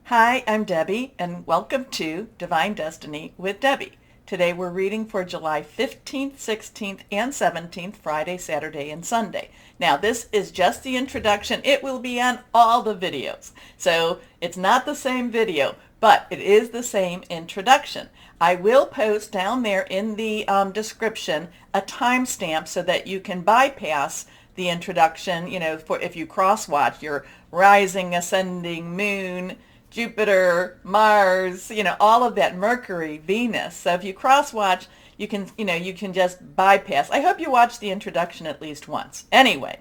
Hi, I'm Debbie, and welcome to Divine Destiny with Debbie. Today we're reading for July 15th, 16th, and 17th, Friday, Saturday, and Sunday. Now, this is just the introduction. It will be on all the videos. So it's not the same video, but it is the same introduction. I will post down there in the description a timestamp so that you can bypass the introduction, for if you cross-watch your rising, ascending, moon, Jupiter, Mars, all of that, Mercury, Venus. So if you cross-watch, you can just bypass. I hope you watch the introduction at least once. Anyway,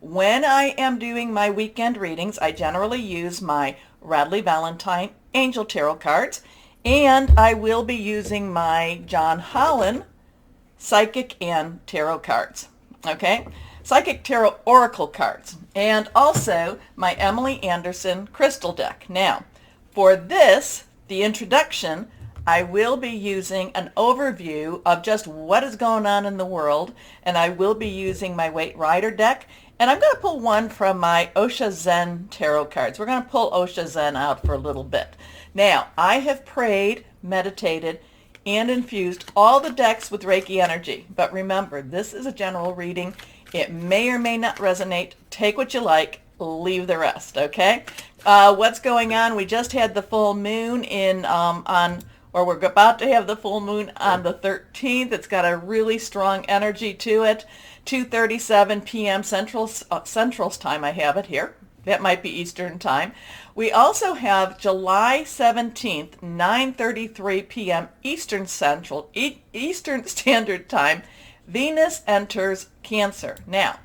when I am doing my weekend readings, I generally use my Radley Valentine Angel Tarot cards, and I will be using my John Holland Psychic and Tarot cards. Okay? Psychic Tarot Oracle cards, and also my Emily Anderson Crystal deck. Now, for this, the introduction, I will be using an overview of just what is going on in the world, and I will be using my Waite Rider deck, and I'm going to pull one from my Osha Zen Tarot cards. We're going to pull Osha Zen out for a little bit. Now, I have prayed, meditated, and infused all the decks with Reiki energy, but remember, this is a general reading. It may or may not resonate. Take what you like, leave the rest, okay? What's going on? We just had the full moon we're about to have the full moon on the 13th. It's got a really strong energy to it. 2:37 p.m. Central's time, I have it here. That might be Eastern time. We also have July 17th, 9:33 p.m. Eastern Standard Time. Venus enters Cancer. Now,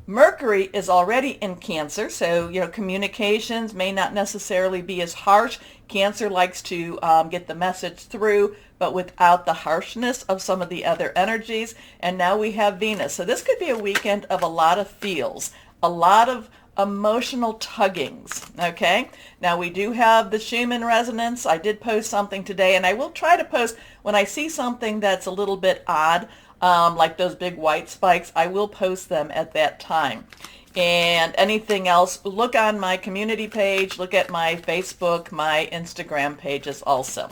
Mercury is already in Cancer, so communications may not necessarily be as harsh. Cancer likes to get the message through, but without the harshness of some of the other energies. And now we have Venus. So this could be a weekend of a lot of feels, a lot of emotional tuggings, okay? Now we do have the Schumann resonance. I did post something today, and I will try to post when I see something that's a little bit odd, like those big white spikes. I will post them at that time. And anything else, look on my community page, look at my Facebook, my Instagram pages also.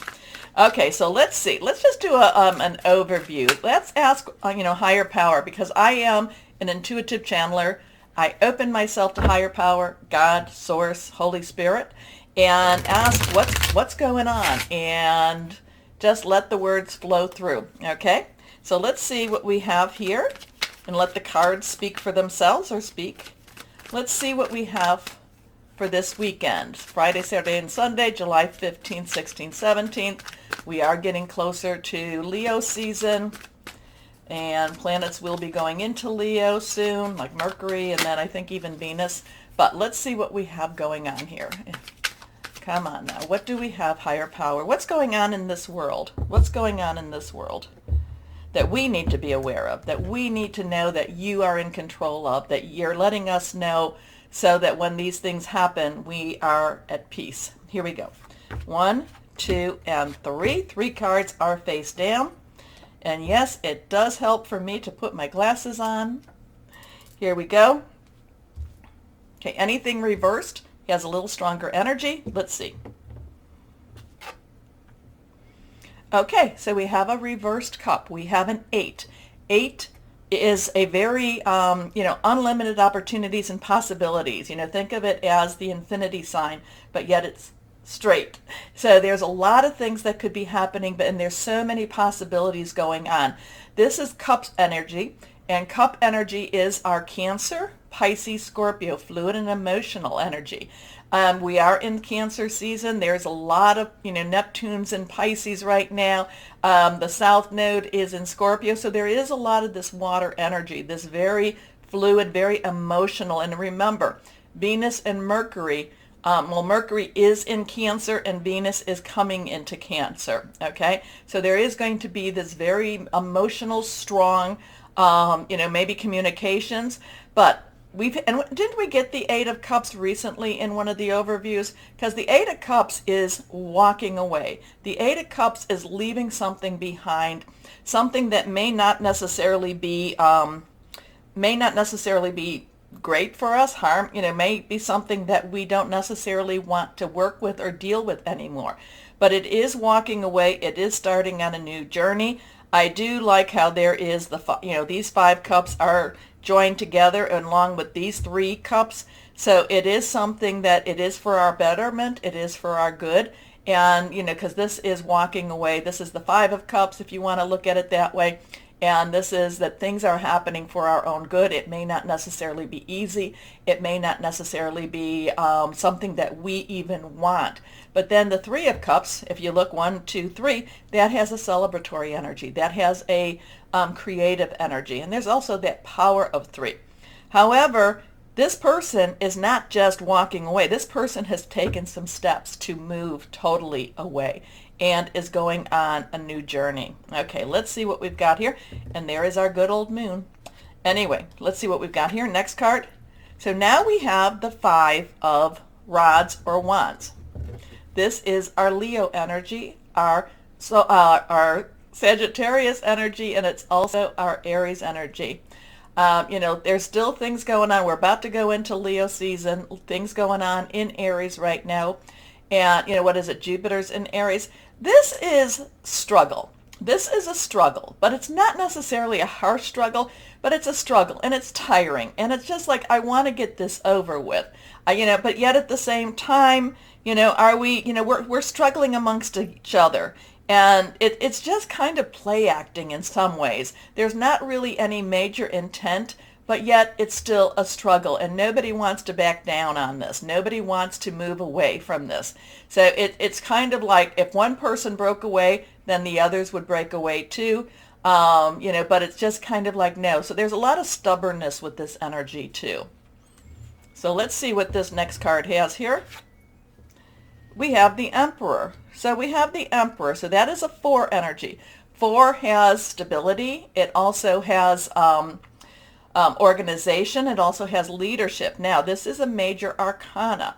Okay, so let's see. Let's just do an overview. Let's ask, higher power, because I am an intuitive channeler. I open myself to higher power, God, Source, Holy Spirit, and ask what's going on, and just let the words flow through, okay? So let's see what we have here, and let the cards speak for themselves, or speak. Let's see what we have for this weekend. Friday, Saturday, and Sunday, July 15th, 16th, 17th. We are getting closer to Leo season, and planets will be going into Leo soon, like Mercury, and then I think even Venus. But let's see what we have going on here. Come on now. What do we have, higher power? What's going on in this world? What's going on in this world that we need to be aware of, that we need to know that you are in control of, that you're letting us know so that when these things happen, we are at peace? Here we go. 1, 2, and 3. 3 cards are face down. And yes, it does help for me to put my glasses on. Here we go. Okay, anything reversed has a little stronger energy. Let's see. Okay, so we have a reversed cup. We have an 8. 8 is a very, unlimited opportunities and possibilities. Think of it as the infinity sign, but yet it's straight. So there's a lot of things that could be happening, and there's so many possibilities going on. This is Cups energy, and Cup energy is our Cancer, Pisces, Scorpio, fluid and emotional energy. We are in Cancer season. There's a lot of, Neptune's in Pisces right now. The South Node is in Scorpio. So there is a lot of this water energy, this very fluid, very emotional. And remember, Venus and Mercury, Mercury is in Cancer and Venus is coming into Cancer, okay? So there is going to be this very emotional, strong, maybe communications, but didn't we get the 8 of Cups recently in one of the overviews? Because the 8 of Cups is walking away. The 8 of Cups is leaving something behind, something that may not necessarily be great for us. Harm, may be something that we don't necessarily want to work with or deal with anymore. But it is walking away. It is starting on a new journey. I do like how there is these 5 cups are joined together along with these 3 cups. So it is something that it is for our betterment. It is for our good. And, because this is walking away. This is the 5 of cups, if you want to look at it that way. And this is that things are happening for our own good. It may not necessarily be easy. It may not necessarily be something that we even want. But then the 3 of cups, if you look 1, 2, 3, that has a celebratory energy. That has a creative energy. And there's also that power of 3. However, this person is not just walking away. This person has taken some steps to move totally away and is going on a new journey. Okay, let's see what we've got here. And there is our good old moon. Anyway, let's see what we've got here. Next card. So now we have the 5 of rods or wands. This is our Leo energy, our Sagittarius energy, and it's also our Aries energy. There's still things going on. We're about to go into Leo season, things going on in Aries right now. And, what is it? Jupiter's in Aries. This is struggle. This is a struggle, but it's not necessarily a harsh struggle, but it's a struggle and it's tiring. And it's just like, I want to get this over with, but yet at the same time, we're struggling amongst each other. And it's just kind of play acting in some ways. There's not really any major intent, but yet it's still a struggle, and nobody wants to back down on this. Nobody wants to move away from this. So it's kind of like if one person broke away, then the others would break away too. But it's just kind of like no. So there's a lot of stubbornness with this energy too. So let's see what this next card has here. We have the Emperor. So we have the Emperor. So that is a 4 energy. 4 has stability. It also has organization. It also has leadership. Now, this is a major arcana.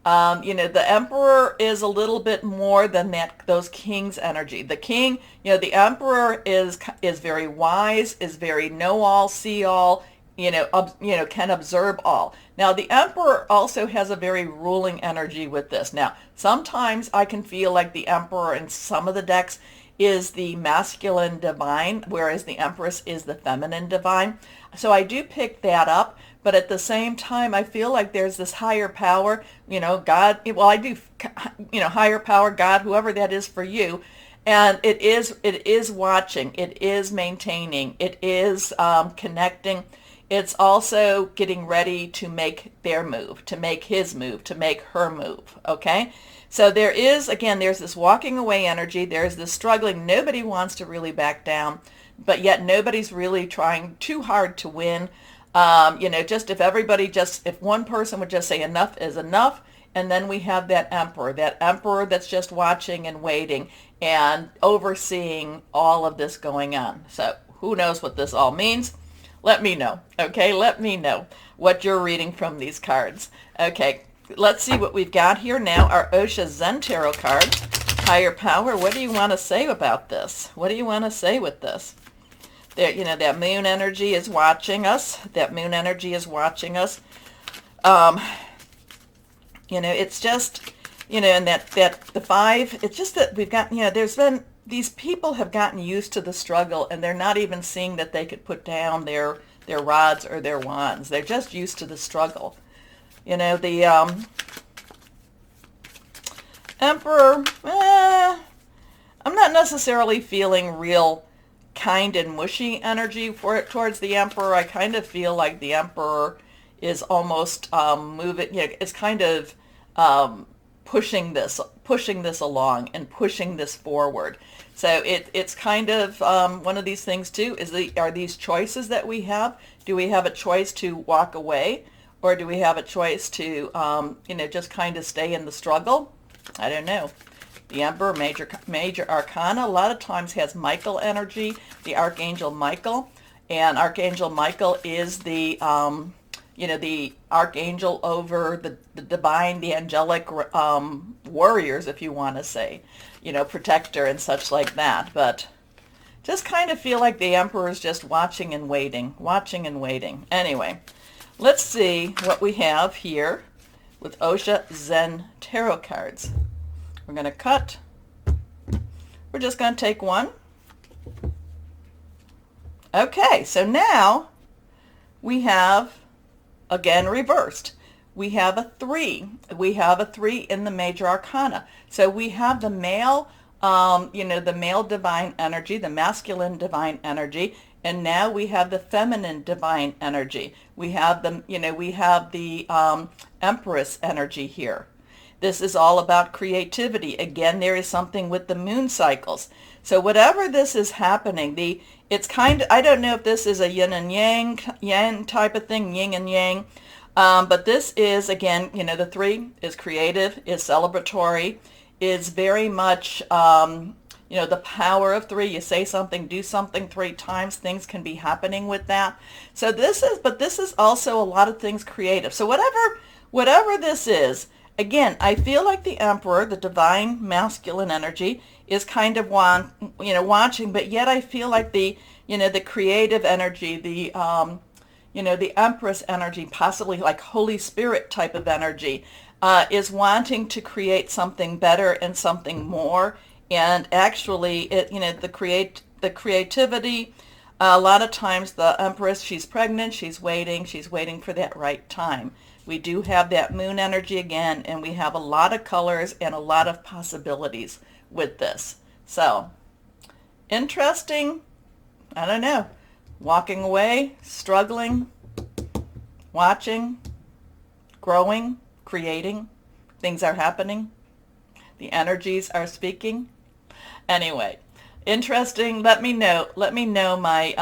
The Emperor is a little bit more than those King's energy. The King, the Emperor is very wise, is very know-all, see-all, can observe all. Now, the Emperor also has a very ruling energy with this. Now, sometimes I can feel like the Emperor in some of the decks is the masculine divine, whereas the Empress is the feminine divine. So I do pick that up, but at the same time, I feel like there's this higher power, God, higher power, God, whoever that is for you. And it is watching, it is maintaining, it is connecting. It's also getting ready to make their move, to make his move, to make her move, okay? So there's this walking away energy. There's this struggling. Nobody wants to really back down, but yet nobody's really trying too hard to win. If one person would just say enough is enough, and then we have that emperor that's just watching and waiting and overseeing all of this going on. So who knows what this all means? Let me know, okay? Let me know what you're reading from these cards. Okay, let's see what we've got here now. Our Osha Zen Tarot card, Higher Power. What do you want to say about this? What do you want to say with this? There, that moon energy is watching us. That moon energy is watching us. It's just, and that the 5, it's just that we've got, there's been, these people have gotten used to the struggle, and they're not even seeing that they could put down their rods or their wands. They're just used to the struggle. The Emperor, I'm not necessarily feeling real kind and mushy energy towards the Emperor. I kind of feel like the Emperor is almost moving, it's kind of pushing this along and pushing this forward. So it's kind of one of these things too, are these choices that we have? Do we have a choice to walk away, or do we have a choice to just kind of stay in the struggle? I don't know. The Emperor, major arcana, a lot of times has Michael energy, the Archangel Michael, and Archangel Michael is the the archangel over the divine, the angelic warriors, if you want to say, protector and such like that. But just kind of feel like the Emperor is just watching and waiting. Anyway, Let's see what we have here with Osha Zen Tarot cards. We're going to cut. We're just going to take one. Okay, so now we have, again, reversed. We have a 3. We have a 3 in the major arcana. So we have the male, the male divine energy, the masculine divine energy, and now we have the feminine divine energy. We have the Empress energy here. This is all about creativity. Again, there is something with the moon cycles. So whatever this is happening, it's kind of, I don't know if this is a yin and yang type of thing, yin and yang. But this is, again, the 3 is creative, is celebratory, is very much, the power of 3. You say something, do something 3 times, things can be happening with that. So this is also a lot of things creative. So whatever this is, again, I feel like the Emperor, the divine masculine energy, is kind of watching, but yet I feel like the creative energy, the Empress energy, possibly like Holy Spirit type of energy, is wanting to create something better and something more. And actually, the creativity. A lot of times, the Empress, she's pregnant, she's waiting for that right time. We do have that moon energy again, and we have a lot of colors and a lot of possibilities with this. So, interesting. I don't know. Walking away, struggling, watching, growing, creating. Things are happening. The energies are speaking. Anyway, interesting. Let me know my,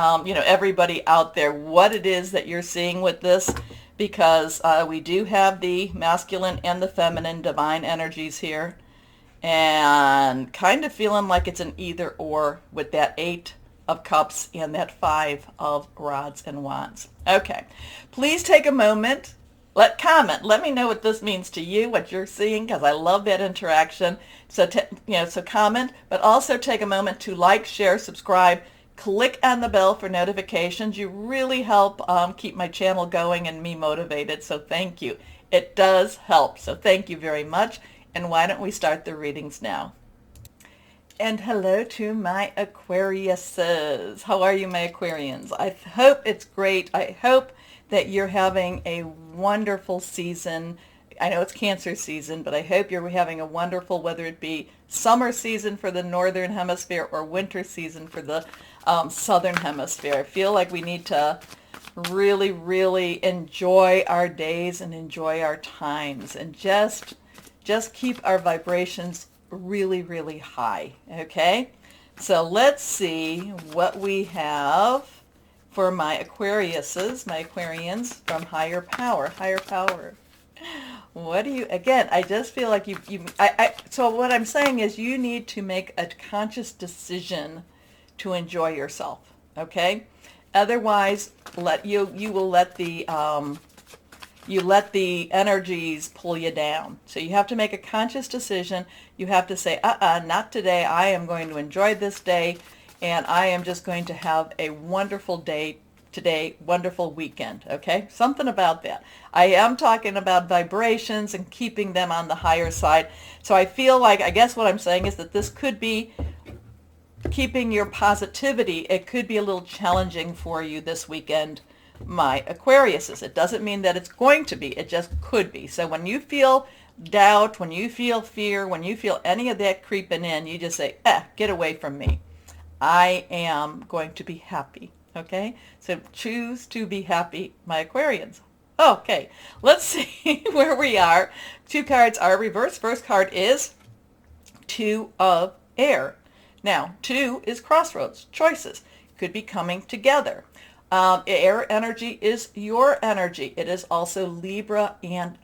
everybody out there, what it is that you're seeing with this, because we do have the masculine and the feminine divine energies here, and kind of feeling like it's an either or with that 8 of Cups and that 5 of Rods and Wands. Okay, please take a moment. Comment. Let me know what this means to you, what you're seeing, because I love that interaction. So, so comment, but also take a moment to like, share, subscribe, click on the bell for notifications. You really help keep my channel going and me motivated, so thank you. It does help, so thank you very much. And why don't we start the readings now? And hello to my Aquariuses. How are you, my Aquarians? I hope it's great. I hope that you're having a wonderful season. I know it's Cancer season, but I hope you're having a wonderful, whether it be summer season for the Northern Hemisphere or winter season for the Southern Hemisphere. I feel like we need to really, really enjoy our days and enjoy our times, and just keep our vibrations really, really high, okay? So let's see what we have for my Aquariuses, my Aquarians, from higher power. What do you, again, I just feel like so what I'm saying is you need to make a conscious decision to enjoy yourself, okay? Otherwise, you will let the energies pull you down. So you have to make a conscious decision. You have to say, not today. I am going to enjoy this day, and I am just going to have a wonderful day today, wonderful weekend, okay? Something about that. I am talking about vibrations and keeping them on the higher side. So I feel like, I guess what I'm saying is that this could be keeping your positivity. It could be a little challenging for you this weekend, my Aquariuses. It doesn't mean that it's going to be. It just could be. So when you feel doubt, when you feel fear, when you feel any of that creeping in, you just say, get away from me. I am going to be happy, okay? So choose to be happy, my Aquarians. Okay, let's see where we are. 2 cards are reversed. First card is 2 of Air. Now, 2 is crossroads, choices. Could be coming together. Air energy is your energy. It is also Libra and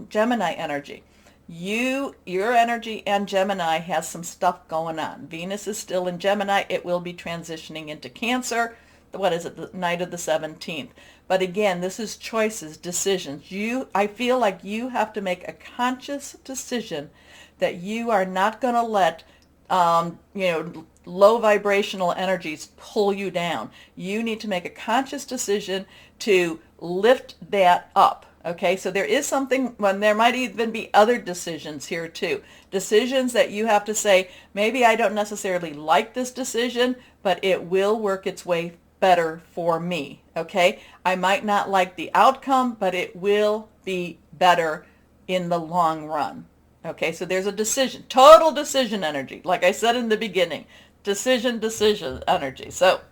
Gemini energy. Your energy and Gemini has some stuff going on. Venus is still in Gemini. It will be transitioning into Cancer. What is it? The night of the 17th. But again, this is choices, decisions. I feel like you have to make a conscious decision that you are not going to let low vibrational energies pull you down. You need to make a conscious decision to lift that up. Okay, so there is something, when there might even be other decisions here too. Decisions that you have to say, maybe I don't necessarily like this decision, but it will work its way better for me. Okay, I might not like the outcome, but it will be better in the long run. Okay, so there's a decision, total decision energy. Like I said in the beginning, decision energy. So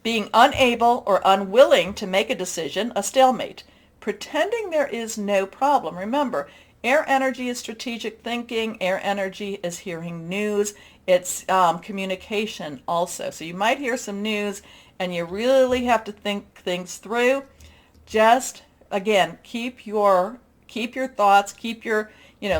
being unable or unwilling to make a decision, a stalemate. Pretending there is no problem. Remember, air energy is strategic thinking. Air energy is hearing news. It's communication also. So you might hear some news and you really have to think things through. Just, again, keep your thoughts, keep your,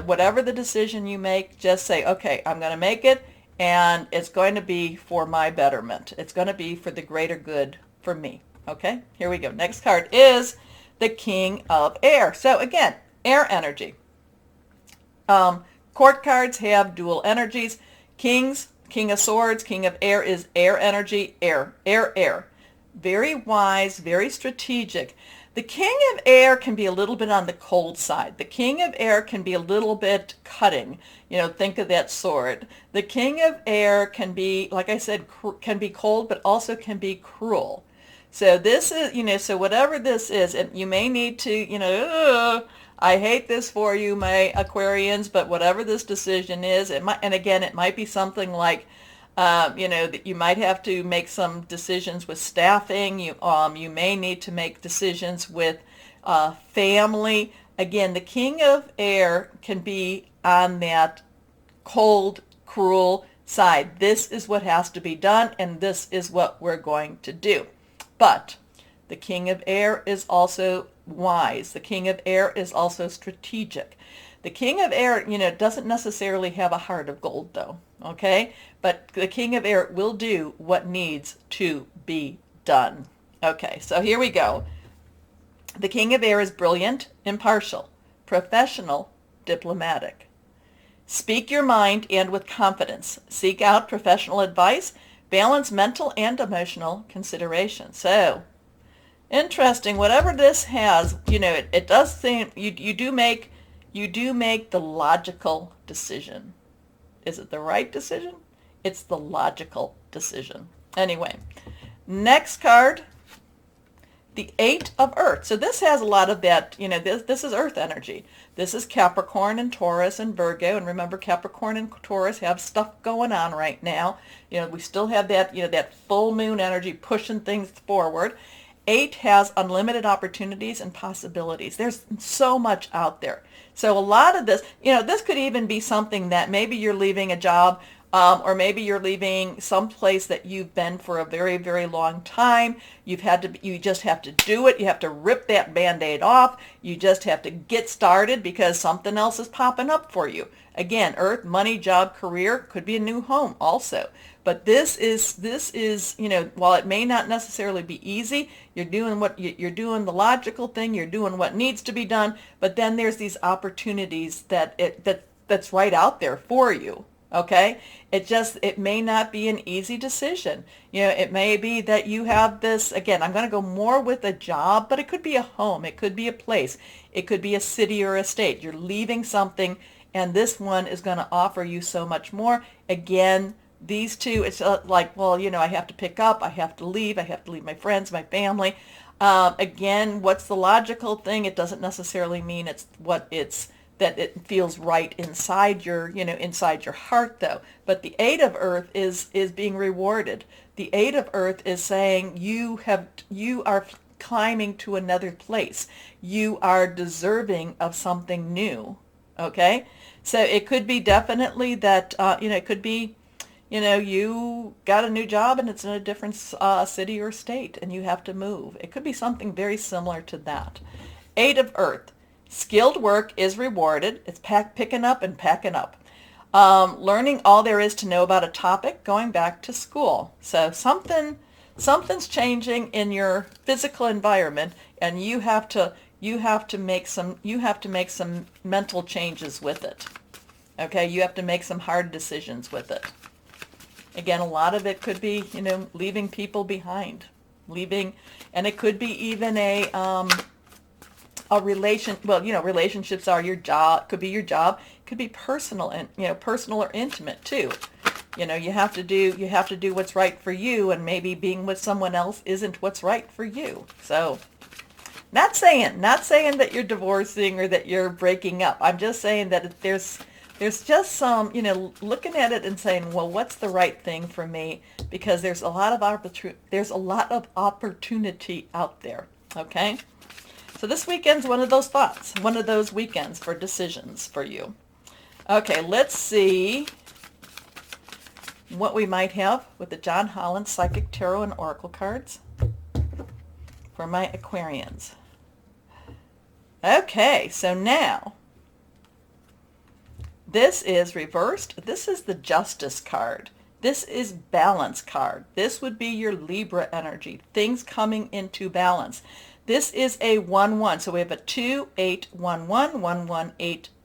whatever the decision you make, just say, okay, I'm going to make it, and it's going to be for my betterment. It's going to be for the greater good for me. Okay, here we go. Next card is the King of Air. So again, air energy. Court cards have dual energies. King of Swords, King of Air is air energy, air. Very wise, very strategic. The King of Air can be a little bit on the cold side. The King of Air can be a little bit cutting. Think of that sword. The King of Air can be, like I said, can be cold, but also can be cruel. So this is, so whatever this is, and you may need to, I hate this for you, my Aquarians, but whatever this decision is, it might be something like, that you might have to make some decisions with staffing. You may need to make decisions with family. Again, the King of Air can be on that cold, cruel side. This is what has to be done, and this is what we're going to do. But the King of Air is also wise. The King of Air is also strategic. The King of Air, doesn't necessarily have a heart of gold, though, okay? But the King of Air will do what needs to be done. Okay, so here we go. The King of Air is brilliant, impartial, professional, diplomatic. Speak your mind and with confidence. Seek out professional advice. Balance mental and emotional consideration. So, interesting. Whatever this has, it does seem you do make the logical decision. Is it the right decision? It's the logical decision. Anyway, next card, the Eight of Earth. So this has a lot of that, this is earth energy. This is Capricorn and Taurus and Virgo. And remember, Capricorn and Taurus have stuff going on right now. We still have that, that full moon energy pushing things forward. 8 has unlimited opportunities and possibilities. There's so much out there. So a lot of this, this could even be something that maybe you're leaving a job, or maybe you're leaving some place that you've been for a very, very long time. You just have to do it. You have to rip that Band-Aid off. You just have to get started because something else is popping up for you. Again, earth, money, job, career, could be a new home also. But this is, while it may not necessarily be easy, you're doing the logical thing, you're doing what needs to be done, but then there's these opportunities that's right out there for you. Okay? It may not be an easy decision. It may be that you have this, again, I'm going to go more with a job, but it could be a home, it could be a place, it could be a city or a state. You're leaving something, and this one is going to offer you so much more. Again, these two, it's like, well, I have to pick up, I have to leave my friends, my family. Again, what's the logical thing? It doesn't necessarily mean that it feels right inside your heart, though. But the Eight of Earth is being rewarded. The Eight of Earth is saying you are climbing to another place. You are deserving of something new. Okay? So it could be definitely that, it could be, you got a new job and it's in a different city or state and you have to move. It could be something very similar to that. Eight of Earth. Skilled work is rewarded. It's picking up and packing up. Learning all there is to know about a topic, going back to school. So something's changing in your physical environment, and you have to make some mental changes with it. Okay, you have to make some hard decisions with it. Again, a lot of it could be, leaving people behind, and it could be even relationships are your job, could be your job, could be personal and, personal or intimate too. You have to do what's right for you, and maybe being with someone else isn't what's right for you. So, not saying that you're divorcing or that you're breaking up. I'm just saying that there's just some, looking at it and saying, well, what's the right thing for me? Because there's a lot of opportunity out there. Okay? So this weekend's one of those thoughts, one of those weekends for decisions for you. Okay, let's see what we might have with the John Holland Psychic Tarot and Oracle cards for my Aquarians. Okay, so now this is reversed. This is the Justice card. This is Balance card. This would be your Libra energy, things coming into balance. This is a 1-1. So we have a 2-8-1-1,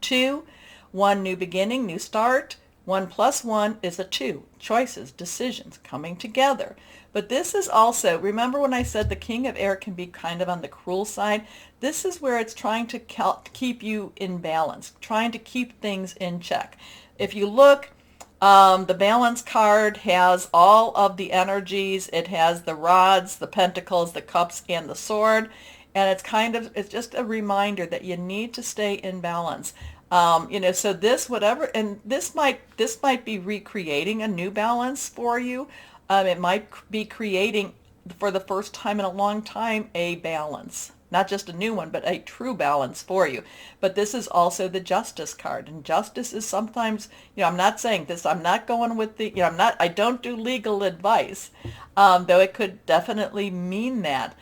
1-1-8-2, 1 new beginning, new start. 1 + 1 is a 2. Choices, decisions coming together. But this is also, remember when I said the King of Air can be kind of on the cruel side? This is where it's trying to keep you in balance, trying to keep things in check. If you look, the Balance card has all of the energies. It has the rods, the pentacles, the cups, and the sword. And it's just a reminder that you need to stay in balance. So this might be recreating a new balance for you. It might be creating, for the first time in a long time, a balance. Not just a new one, but a true balance for you. But this is also the Justice card. And justice is sometimes, I'm not saying this, I'm not going with I don't do legal advice, though it could definitely mean that.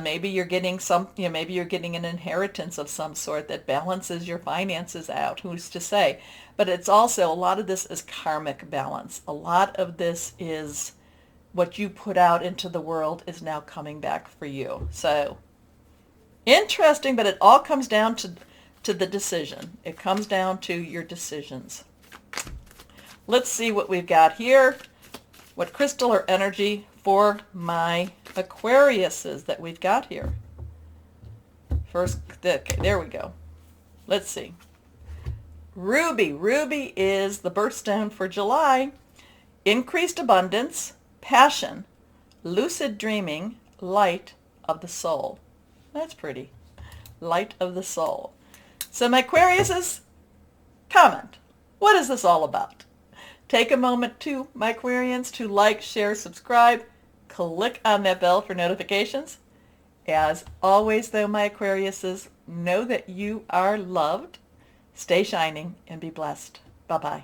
Maybe you're getting maybe you're getting an inheritance of some sort that balances your finances out. Who's to say? But it's also, a lot of this is karmic balance. A lot of this is what you put out into the world is now coming back for you. So interesting, but it all comes down to the decision. It comes down to your decisions. Let's see what we've got here. What crystal or energy for my Aquariuses that we've got here. First, okay, there we go. Let's see. Ruby. Ruby is the birthstone for July. Increased abundance, passion, lucid dreaming, light of the soul. That's pretty. Light of the soul. So my Aquariuses, comment. What is this all about? Take a moment to, my Aquarians, to like, share, subscribe. Click on that bell for notifications. As always, though, my Aquariuses, know that you are loved. Stay shining and be blessed. Bye-bye.